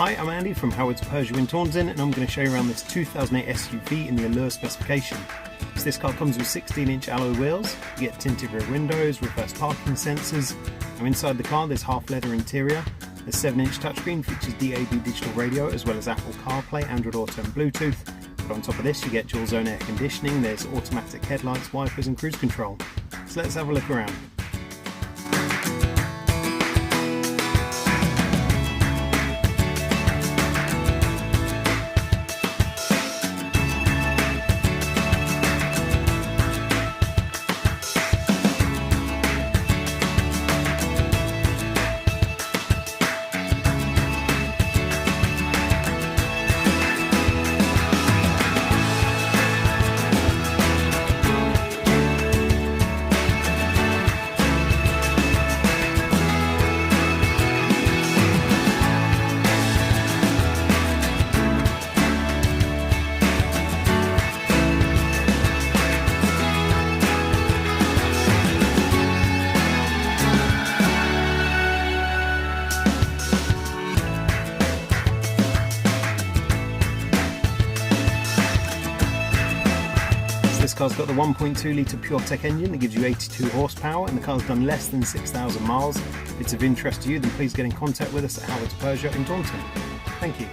Hi, I'm Andy from MA18JZO in Taunton, and I'm going to show you around this 2008 SUV in the Allure specification. So this car comes with 16-inch alloy wheels, you get tinted rear windows, reverse parking sensors. Now inside the car there's half leather interior, the 7-inch touchscreen features DAB digital radio as well as Apple CarPlay, Android Auto and Bluetooth. But on top of this you get dual zone air conditioning, there's automatic headlights, wipers and cruise control. So let's have a look around. This car's got the 1.2 litre PureTech engine that gives you 82 horsepower, and the car's done less than 6,000 miles. If it's of interest to you, then please get in contact with us at MA18JZO in Taunton. Thank you.